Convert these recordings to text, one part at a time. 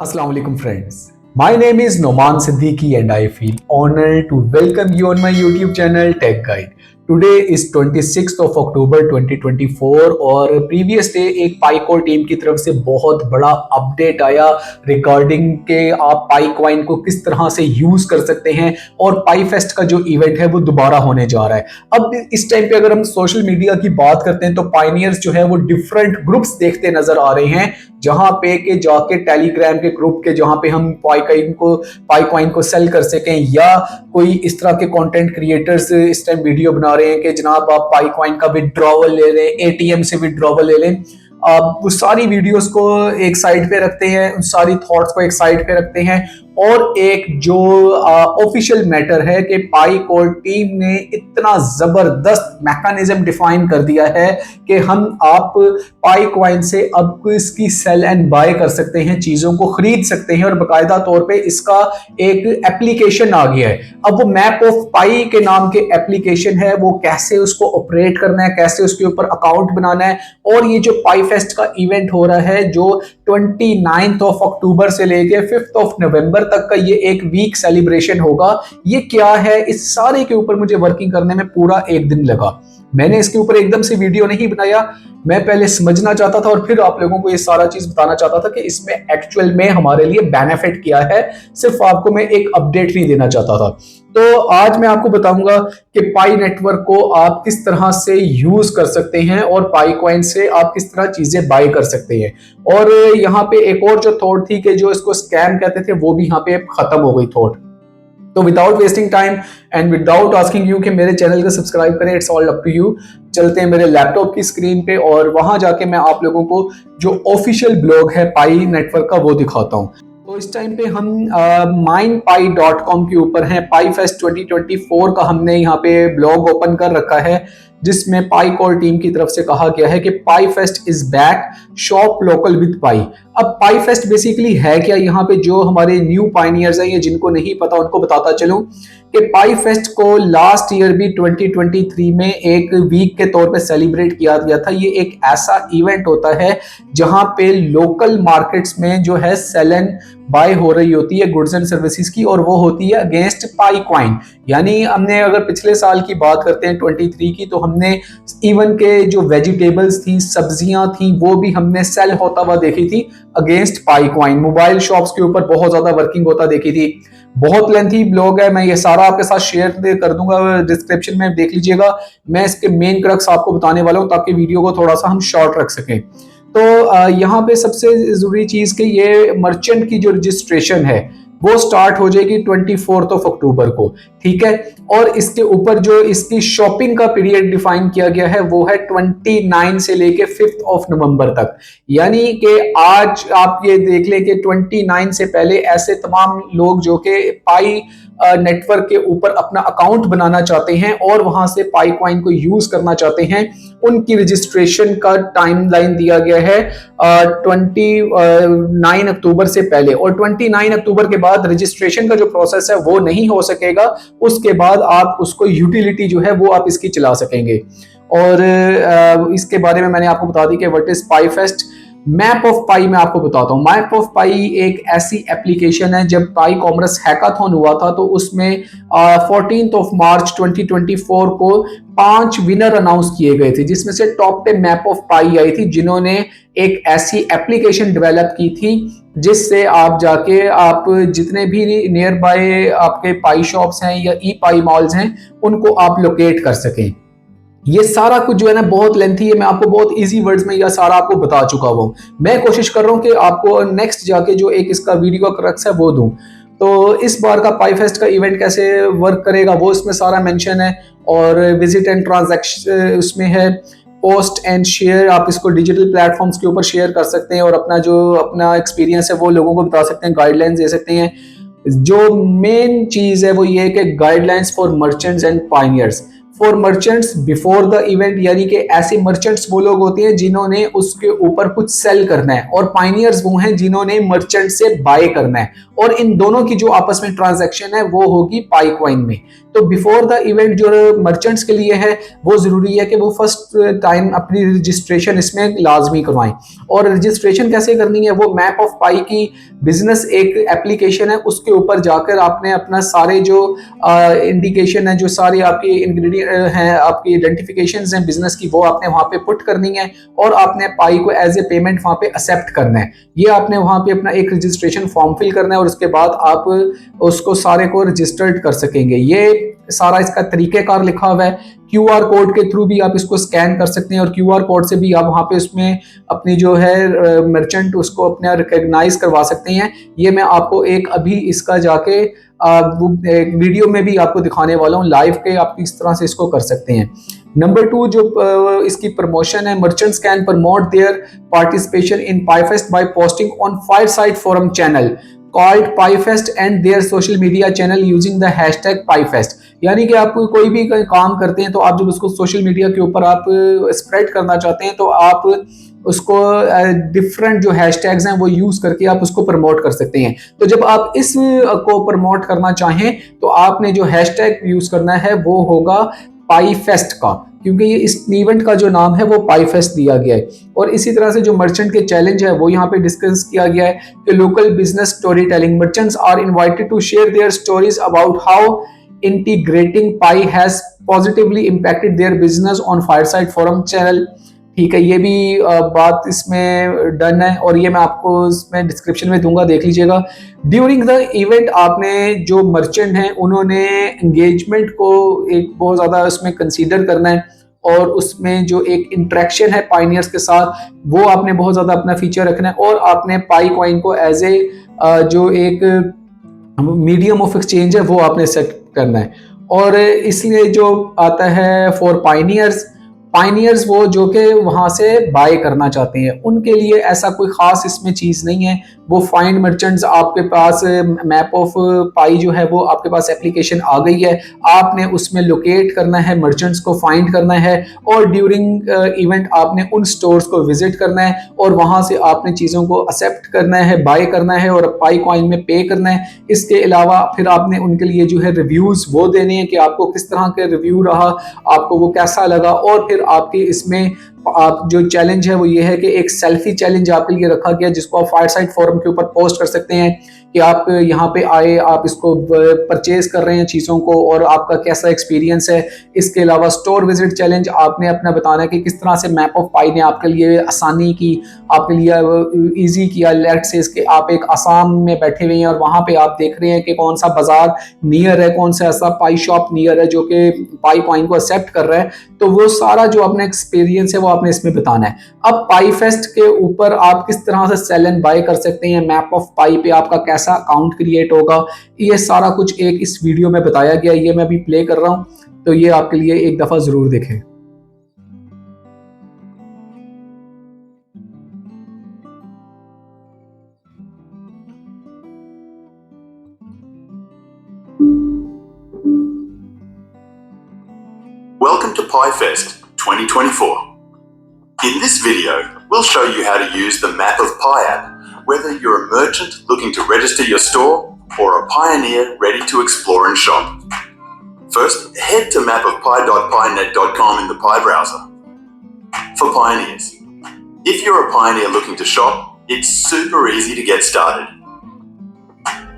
Assalamu alaikum friends. My name is Noman Siddiqui and I feel honored to welcome you on my YouTube channel Tech Guide. Today is 26th of October 2024 और previous day एक पाईकोर team की तरफ से बहुत बड़ा update आया regarding के आप पाई कॉइन को किस तरह से यूज कर सकते हैं और पाई फेस्ट का जो इवेंट है वो दोबारा होने जा रहा है। अब इस टाइम पे अगर हम सोशल मीडिया की बात करते हैं तो पाइनियर्स जो है वो डिफरेंट ग्रुप्स देखते नजर आ रहे हैं, जहां पे के जाके टेलीग्राम के ग्रुप के जहां पे हम पाई कॉइन को सेल कर सकें, या कोई इस तरह के कंटेंट क्रिएटर्स इस टाइम वीडियो बना रहे हैं कि जनाब आप पाई कॉइन का विड्रॉवल ले लें, एटीएम से विड्रॉवल ले लें। आप वो सारी वीडियोस को एक साइड पे रखते हैं, उन सारी थॉट्स को एक साइड पे रखते हैं और एक जो ऑफिशियल मैटर है कि पाईकोर टीम ने इतना जबरदस्त मैकेनिज्म डिफाइन कर दिया है कि हम आप पाई कॉइन से अब इसकी सेल एंड बाय कर सकते हैं, चीजों को खरीद सकते हैं और बाकायदा तौर पे इसका एक एप्लीकेशन आ गया है। अब वो मैप ऑफ पाई के नाम के एप्लीकेशन है, वो कैसे उसको ऑपरेट करना है, कैसे उसके ऊपर अकाउंट बनाना है। और ये जो पाई फेस्ट का इवेंट हो रहा है जो 29 ऑफ अक्टूबर से लेके 5 ऑफ नवंबर तक का ये एक वीक सेलिब्रेशन होगा, ये क्या है, इस सारे के ऊपर मुझे वर्किंग करने में पूरा एक दिन लगा। मैंने इसके ऊपर एकदम से वीडियो नहीं बनाया, मैं पहले समझना चाहता था और फिर आप लोगों को ये सारा चीज बताना चाहता था कि इसमें एक्चुअल में हमारे लिए बेनिफिट क्या है, सिर्फ आपको मैं एक अपडेट नहीं देना चाहता था। तो आज मैं आपको बताऊंगा कि पाई नेटवर्क को आप किस तरह से यूज कर सकते हैं और पाई कॉइन से आप किस तरह चीजें बाय कर सकते हैं। और यहाँ पे एक और जो थॉट थी कि जो इसको स्कैम कहते थे वो भी यहाँ पे खत्म हो गई थॉट। तो without wasting time and without asking you कि मेरे चैनल को सब्सक्राइब करें, it's all up to you. चलते हैं मेरे लैपटॉप की स्क्रीन पे और वहां जाके मैं आप लोगों को जो ऑफिशियल ब्लॉग है पाई नेटवर्क का वो दिखाता हूं। तो इस टाइम पे हम mindpie.com के ऊपर हैं। पाई फेस्ट 2024 का हमने यहाँ पे ब्लॉग ओपन कर रखा है, जिसमें पाईकोर टीम की तरफ से कहा गया है कि Pi Fest is back, shop local with Pi. अब पाई फेस्ट बेसिकली है क्या, यहाँ पे जो हमारे न्यू पाइनियर्स हैं या जिनको नहीं पता उनको बताता चलूं कि पाई फेस्ट को लास्ट ईयर भी 2023 में एक वीक के तौर पे सेलिब्रेट किया गया था। ये एक ऐसा इवेंट होता है जहां पे लोकल मार्केट्स में जो है सेल एंड बाय हो रही होती है गुड्स एंड सर्विसेज की, और वो होती है अगेंस्ट पाई कॉइन। यानी हमने अगर पिछले साल की बात करते हैं 23 की, तो हमने इवन के जो वेजिटेबल्स थी, सब्जियां थी, वो भी हमने सेल होता हुआ देखी थी अगेंस्ट पाई कॉइन। मोबाइल शॉप्स के ऊपर बहुत ज्यादा वर्किंग होता देखी थी। बहुत लेंथी ब्लॉग है, मैं ये सारा आपके साथ शेयर कर दूंगा, डिस्क्रिप्शन में देख लीजिएगा। मैं इसके मेन क्रक्स आपको बताने वाला हूं ताकि वीडियो को थोड़ा सा हम शॉर्ट रख सकें। तो यहाँ पे सबसे जरूरी चीज कि ये मर्चेंट की जो रजिस्ट्रेशन है वो स्टार्ट हो जाएगी 24 ऑफ अक्टूबर को, ठीक है। और इसके ऊपर जो इसकी शॉपिंग का पीरियड डिफाइन किया गया है वो है 29 से लेके 5 ऑफ नवंबर तक। यानी कि आज आप ये देख लें कि 29 से पहले ऐसे तमाम लोग जो कि पाई नेटवर्क के ऊपर अपना अकाउंट बनाना चाहते हैं और वहां से पाई कॉइन को यूज करना चाहते हैं, उनकी रजिस्ट्रेशन का टाइमलाइन दिया गया है 29 अक्टूबर से पहले। और 29 अक्टूबर के बाद रजिस्ट्रेशन का जो प्रोसेस है वो नहीं हो सकेगा, उसके बाद आप उसको यूटिलिटी जो है वो आप इसकी चला सकेंगे। और इसके बारे में मैंने आपको बता दी कि what is Pi Fest. Map of Pi मैं आपको बताता हूँ। मैप ऑफ पाई एक ऐसी एप्लीकेशन है, जब पाई कॉमर्स हैकाथॉन हुआ था तो उसमें 14 ऑफ मार्च 2024 को 5 विनर अनाउंस किए गए थे, जिसमें से टॉप पे मैप ऑफ पाई आई थी, जिन्होंने एक ऐसी एप्लीकेशन डेवलप की थी जिससे आप जाके आप जितने भी नियर बाय आपके पाई शॉप्स हैं या ई पाई मॉल्स हैं उनको आप लोकेट कर सकें। ये सारा कुछ जो है ना बहुत लेंथी है, मैं आपको बहुत इजी वर्ड्स में यह सारा आपको बता चुका हूँ। मैं कोशिश कर रहा हूँ कि आपको नेक्स्ट जाके जो एक इसका वीडियो का क्रक्स है वो दूं। तो इस बार का पाई फेस्ट का इवेंट कैसे वर्क करेगा वो इसमें सारा मेंशन है, और विजिट एंड ट्रांजैक्शन उसमें है, पोस्ट एंड शेयर, आप इसको डिजिटल प्लेटफॉर्म्स के ऊपर शेयर कर सकते हैं और अपना एक्सपीरियंस है वो लोगों को बता सकते हैं, गाइडलाइंस दे सकते हैं। जो मेन चीज है वो ये है कि guidelines for merchants and Pioneers. For merchants before the event, यानी कि ऐसे मर्चेंट्स वो लोग होते हैं जिन्होंने उसके ऊपर कुछ सेल करना है, और पाइनियर्स वो हैं जिन्होंने मर्चेंट से बाय करना है। और इन दोनों की जो आपस में ट्रांजैक्शन है वो होगी पाई कॉइन में। तो बिफोर द इवेंट जो मर्चेंट्स के लिए है वो ज़रूरी है कि वो फर्स्ट टाइम अपनी रजिस्ट्रेशन इसमें लाजमी करवाएं। और रजिस्ट्रेशन कैसे करनी है, वो मैप ऑफ पाई की बिजनेस एक एप्लीकेशन है, उसके ऊपर जाकर आपने अपना सारे जो इंडिकेशन है, जो सारी आपकी इंग्रेडिएंट हैं, आपकी आइडेंटिफिकेशन हैं बिजनेस की, वो आपने वहाँ पे पुट करनी है और आपने पाई को एज ए पेमेंट वहाँ पे एक्सेप्ट करना है। ये आपने वहाँ पे अपना एक रजिस्ट्रेशन फॉर्म फिल करना है और उसके बाद आप उसको सारे को रजिस्टर्ड कर सकेंगे। ये सारा इसका तरीकेकार लिखा हुआ है। क्यूआर कोड के थ्रू भी आप इसको स्कैन कर सकते हैं और क्यूआर कोड से भी आप वहाँ पे उसमें अपनी जो है मर्चेंट उसको अपने रिकॉग्नाइज करवा सकते हैं। ये मैं आपको एक अभी इसका जाके वो एक वीडियो में भी आपको दिखाने वाला हूँ लाइव के, आप किस तरह से इसको कर सकते हैं। नंबर 2 जो इसकी प्रमोशन है, merchants can promote their participation in PiFest by posting on Fireside Forum channel called PiFest and their social media channel using the hashtag PiFest. यानी कि आप कोई भी काम करते हैं तो आप जब उसको सोशल मीडिया के ऊपर आप स्प्रेड करना चाहते हैं तो आप उसको डिफरेंट जो हैशटैग्स हैं वो यूज करके आप उसको प्रमोट कर सकते हैं। तो जब आप इस को प्रमोट करना चाहें तो आपने जो हैशटैग यूज करना है वो होगा पाईफेस्ट का, क्योंकि ये इस इवेंट का जो नाम है वो पाईफेस्ट दिया गया है। और इसी तरह से जो मर्चेंट के चैलेंज है वो यहाँ पे डिस्कस किया गया है कि local business story telling, merchants are invited to share their stories about how integrating pi has positively impacted their business on Fireside Forum channel। ठीक है, ये भी बात इसमें डन है और ये मैं आपको इसमें डिस्क्रिप्शन में दूंगा, देख लीजिएगा। ड्यूरिंग द इवेंट आपने जो मर्चेंट हैं उन्होंने एंगेजमेंट को एक बहुत ज़्यादा उसमें कंसीडर करना है और उसमें जो एक इंटरेक्शन है पाइनियर्स के साथ वो आपने बहुत ज़्यादा अपना फीचर रखना है और आपने पाई कॉइन को एज ए जो एक मीडियम ऑफ एक्सचेंज है वो आपने सेट करना है। और इसलिए जो आता है फॉर पाइनियर्स वो जो कि वहाँ से बाय करना चाहते हैं उनके लिए ऐसा कोई ख़ास इसमें चीज़ नहीं है। वो फाइंड मर्चेंट्स आपके पास मैप ऑफ पाई जो है वो आपके पास एप्लीकेशन आ गई है, आपने उसमें लोकेट करना है, मर्चेंट्स को फाइंड करना है और ड्यूरिंग इवेंट आपने उन स्टोर्स को विजिट करना है और वहाँ से आपने चीज़ों को एक्सेप्ट करना है, बाय करना है और पाई कॉइन में पे करना है। इसके अलावा फिर आपने उनके लिए जो है रिव्यूज़ वो देने हैं कि आपको किस तरह के रिव्यू रहा, आपको वो कैसा लगा। और फिर आपके इसमें आप जो चैलेंज है वो ये है कि एक सेल्फी चैलेंज आपके लिए रखा गया जिसको आप फायरसाइड फोरम के ऊपर पोस्ट कर सकते हैं कि आप यहाँ पे आए, आप इसको परचेज कर रहे हैं चीज़ों को और आपका कैसा एक्सपीरियंस है। इसके अलावा स्टोर विजिट चैलेंज आपने अपना बताना है कि किस तरह से मैप ऑफ पाई ने आपके लिए आसानी की, आपके लिए ईजी किया। लेट्स से इसके आप एक आसाम में बैठे हुए हैं और वहाँ पे आप देख रहे हैं कि कौन सा बाजार नियर है, कौन सा ऐसा पाई शॉप नियर है जो कि पाई कॉइन को एक्सेप्ट कर रहा है। तो वो सारा जो अपना एक्सपीरियंस है वो आपने इसमें बताना है। अब पाई फेस्ट के ऊपर आप किस तरह से सेल एंड बाय कर सकते हैं, मैप ऑफ पाई पे आपका कैसा अकाउंट क्रिएट होगा, ये सारा कुछ एक इस वीडियो में बताया गया। ये मैं अभी प्ले कर रहा हूं तो ये आपके लिए एक दफा जरूर देखें। Welcome to PieFest 2024. In this video, we'll show you how to use the Map of Pi app, whether you're a merchant looking to register your store or a pioneer ready to explore and shop. First, head to mapofpi.pinet.com in the Pi browser. For pioneers, if you're a pioneer looking to shop, it's super easy to get started.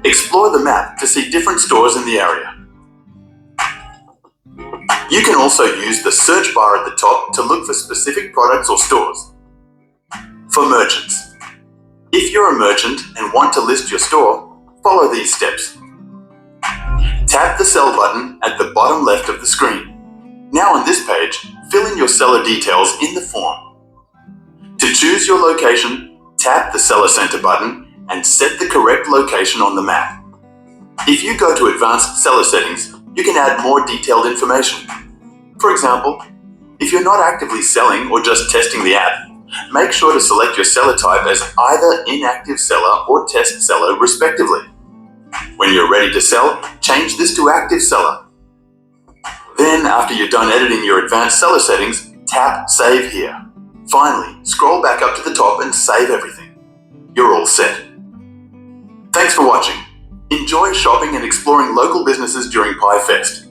Explore the map to see different stores in the area. You can also use the search bar at the top to look for specific products or stores. For merchants, if you're a merchant and want to list your store, follow these steps. Tap the sell button at the bottom left of the screen. Now on this page, fill in your seller details in the form. To choose your location, tap the Seller Center button and set the correct location on the map. If you go to Advanced Seller Settings, you can add more detailed information. For example, if you're not actively selling or just testing the app, make sure to select your seller type as either inactive seller or test seller respectively. When you're ready to sell, change this to active seller. Then, after you're done editing your advanced seller settings, tap Save Here. Finally, scroll back up to the top and save everything. You're all set. Thanks for watching. Enjoy shopping and exploring local businesses during PieFest.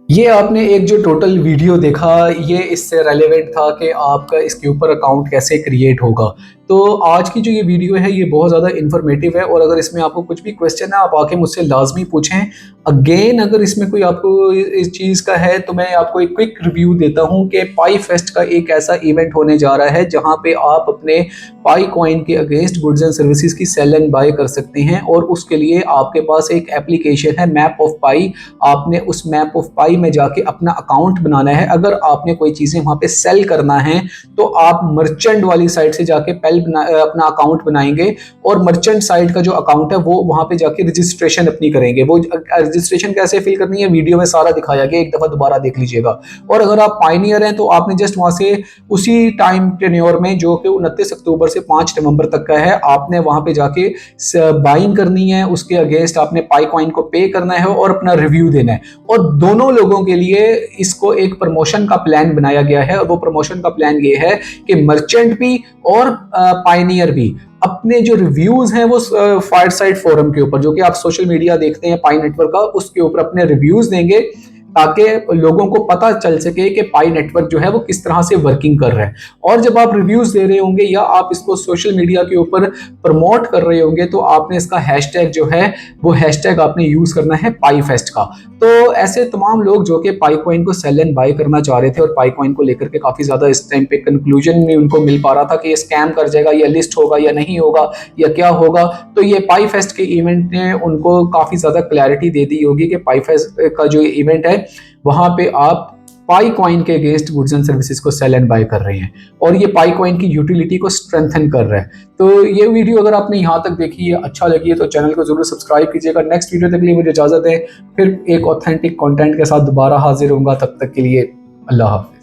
ये आपने एक जो total video देखा, ये इससे relevant था कि आपका इसके ऊपर अकाउंट कैसे क्रिएट होगा। तो आज की जो ये वीडियो है ये बहुत ज़्यादा इन्फॉर्मेटिव है, और अगर इसमें आपको कुछ भी क्वेश्चन है आप आके मुझसे लाजमी पूछें। अगेन अगर इसमें कोई आपको इस चीज़ का है तो मैं आपको एक क्विक रिव्यू देता हूँ कि पाई फेस्ट का एक ऐसा इवेंट होने जा रहा है जहाँ पे आप अपने पाई कॉइन के अगेंस्ट गुड्स एंड सर्विसेज की सेल एंड बाय कर सकते हैं, और उसके लिए आपके पास एक एप्लीकेशन है मैप ऑफ पाई। आपने उस मैप ऑफ पाई में जाके अपना अकाउंट बनाना है। अगर आपने कोई चीज़ें वहाँ पे सेल करना है तो आप मर्चेंट वाली साइट से जाके अपना अकाउंट बनाएंगे, और मर्चेंट साइट का जो अकाउंट है वो वहाँ पे जाके रजिस्ट्रेशन अपनी करेंगे। वो रजिस्ट्रेशन कैसे फिल करनी है वीडियो में सारा दिखाया गया, एक दफ़ा दोबारा देख लीजिएगा। और अगर आप पायनियर हैं तो आपने जस्ट वहाँ से उसी टाइम टेन्योर में जो कि 29 अक्टूबर से 5 नवंबर तक का है, आपने वहाँ पे जाके बाइंग करनी है, उसके अगेंस्ट आपने पाई कॉइन को पे करना है और अपना रिव्यू देना है। और दोनों लोगों के लिए इसको एक प्रमोशन का प्लान बनाया गया है, और वो प्रमोशन का प्लान ये है कि मर्चेंट भी और पायनियर भी अपने जो रिव्यूज हैं वो फायरसाइड फोरम के ऊपर, जो कि आप सोशल मीडिया देखते हैं पाई नेटवर्क का, उसके ऊपर अपने रिव्यूज देंगे ताकि लोगों को पता चल सके कि पाई नेटवर्क जो है वो किस तरह से वर्किंग कर रहा है। और जब आप रिव्यूज दे रहे होंगे या आप इसको सोशल मीडिया के ऊपर प्रमोट कर रहे होंगे तो आपने इसका हैशटैग जो है वो हैशटैग आपने यूज करना है पाई फेस्ट का। तो ऐसे तमाम लोग जो कि पाई कॉइन को सेल एंड बाय करना चाह रहे थे और पाई कॉइन को लेकर के काफी ज्यादा इस टाइम पे कंक्लूजन में उनको मिल पा रहा था कि ये स्कैम कर जाएगा, या लिस्ट होगा या नहीं होगा या क्या होगा, तो ये पाई फेस्ट के इवेंट ने उनको काफी ज्यादा क्लैरिटी दे दी होगी कि पाई फेस्ट का जो इवेंट है वहां पे आप पाई कॉइन के अगेंस्ट गुड्स एंड सर्विसेज को सेल एंड बाय कर रहे हैं, और ये पाई कॉइन की यूटिलिटी को स्ट्रेंथन कर रहा है। तो ये वीडियो अगर आपने यहाँ तक देखी है, अच्छा लगी है, तो चैनल को जरूर सब्सक्राइब कीजिएगा। नेक्स्ट वीडियो तक के लिए मुझे इजाजत है, फिर एक ऑथेंटिक कंटेंट के साथ दोबारा हाजिर होऊंगा। तब तक के लिए अल्लाह हाफ़िज़।